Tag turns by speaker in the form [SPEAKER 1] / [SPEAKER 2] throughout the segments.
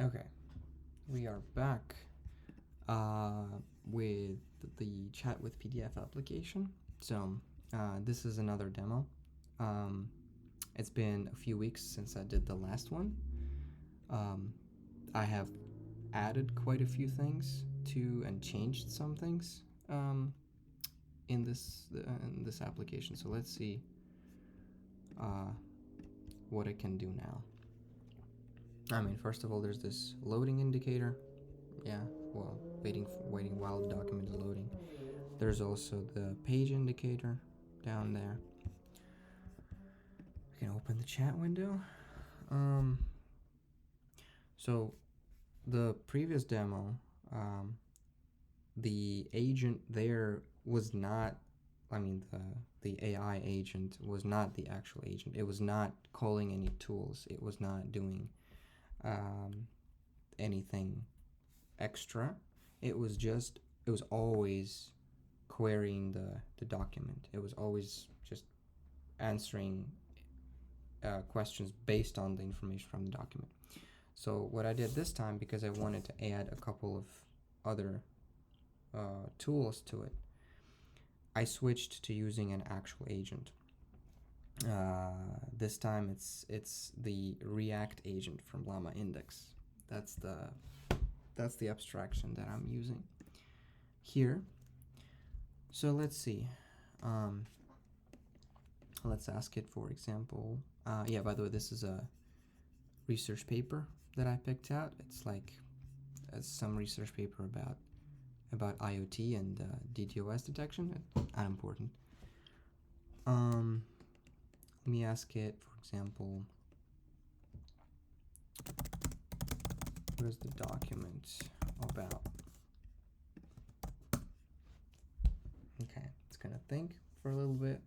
[SPEAKER 1] Okay, we are back with the Chat with PDF application. So this is another demo. Um, it's been a few weeks since I did the last one. I have added quite a few things to and changed some things in this application. So let's see what it can do now. I mean, first of all, there's this loading indicator. Yeah, well, waiting while the document is loading. There's also the page indicator down there. We can open the chat window. So the previous demo, the agent there was not, I mean, the AI agent was not the actual agent. It was not calling any tools. It was not doing anything extra. It was always querying the document. It was always just answering questions based on the information from the document. So what I did this time, because I wanted to add a couple of other tools to it, I switched to using an actual agent. This time it's the React agent from Llama Index. That's the abstraction that I'm using here. So let's see. Let's ask it, for example. Yeah, by the way, this is a research paper that I picked out. It's like some research paper about IoT and DDoS detection. Unimportant. Let me ask it, for example, what is the document about? Okay, it's gonna think for a little bit,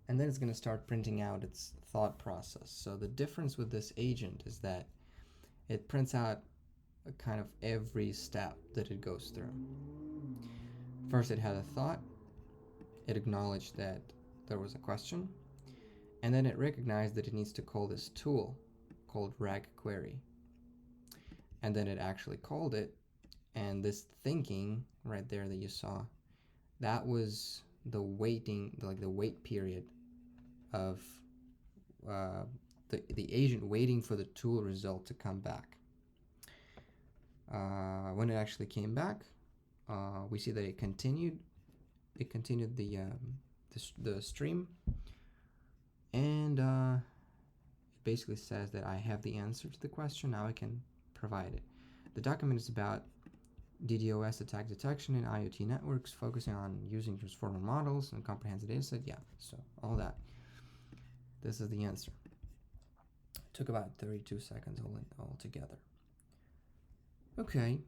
[SPEAKER 1] and then it's gonna start printing out its thought process. So the difference with this agent is that it prints out a kind of every step that it goes through. First, it had a thought. It acknowledged that there was a question, and then it recognized that it needs to call this tool called RagQuery. And then it actually called it, and this thinking right there that you saw, that was the waiting, like the wait period of the agent waiting for the tool result to come back. When it actually came back, we see that it continued the stream, and it basically says that I have the answer to the question. Now I can provide it. The document is about DDoS attack detection in IoT networks, focusing on using transformer models and comprehensive data set. Yeah, so all that. This is the answer. It took about 32 seconds all together. Okay,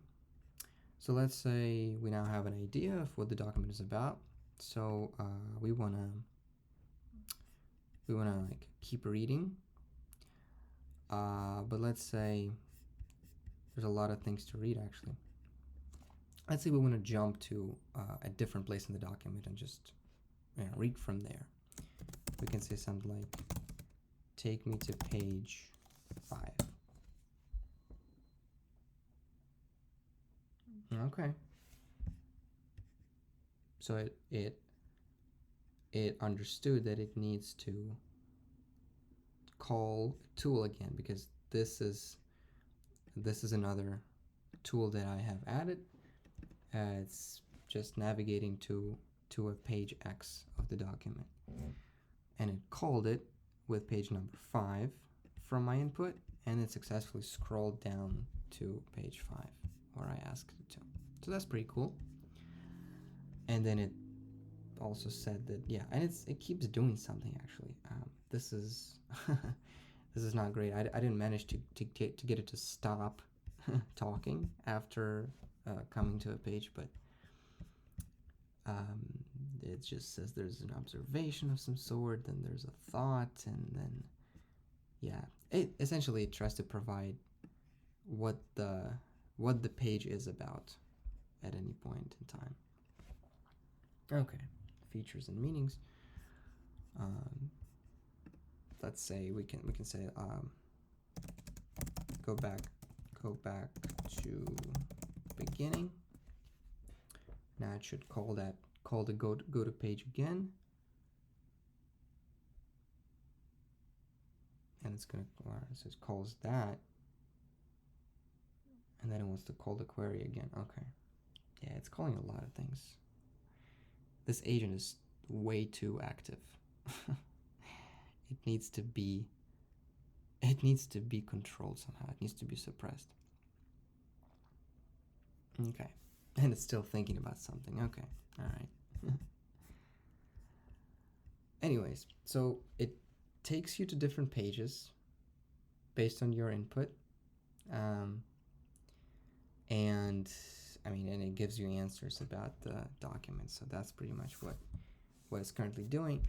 [SPEAKER 1] so let's say we now have an idea of what the document is about. So we wanna like keep reading, but let's say there's a lot of things to read actually. Let's say we want to jump to a different place in the document and just read from there. We can say something like, take me to page 5. Okay. So it understood that it needs to call a tool again, because this is another tool that I have added. It's just navigating to a page X of the document, and it called it with page number 5 from my input, and it successfully scrolled down to page 5 where I asked it to. So that's pretty cool. And then it also said that, yeah, and it keeps doing something actually. This is this is not great. I didn't manage to get it to stop talking after coming to a page, but it just says there's an observation of some sort, then there's a thought, and then yeah, it essentially tries to provide what the page is about at any point in time. Okay, features and meanings. Let's say we can say go back to beginning. Now it should call the go to page again, and it's gonna, it says calls that, and then it wants to call the query again. Okay, yeah, it's calling a lot of things. This agent is way too active. It needs to be controlled somehow. It needs to be suppressed. Okay, and it's still thinking about something. Okay, all right. Anyways, so it takes you to different pages based on your input, and and it gives you answers about the document. So that's pretty much what it's currently doing.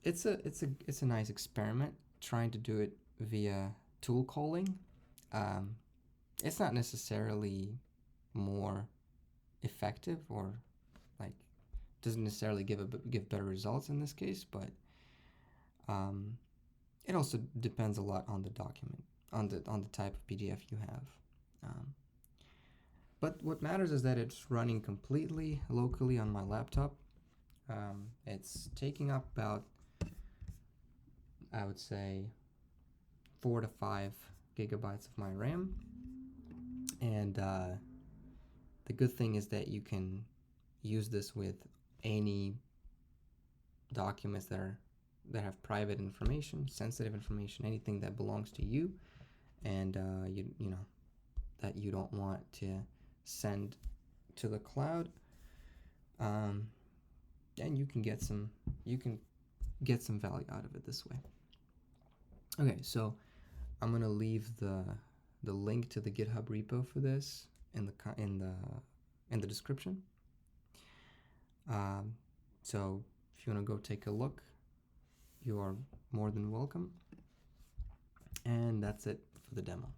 [SPEAKER 1] It's a nice experiment trying to do it via tool calling. It's not necessarily more effective, or like doesn't necessarily give better results in this case, but it also depends a lot on the document, on the type of PDF you have. But what matters is that it's running completely locally on my laptop. It's taking up about, I would say, 4 to 5 gigabytes of my RAM. And the good thing is that you can use this with any documents that have private information, sensitive information, anything that belongs to you, and you know that you don't want to send to the cloud. And you can get some value out of it this way. Okay, so I'm gonna leave the link to the GitHub repo for this in the description. So if you want to go take a look, you are more than welcome. And that's it for the demo.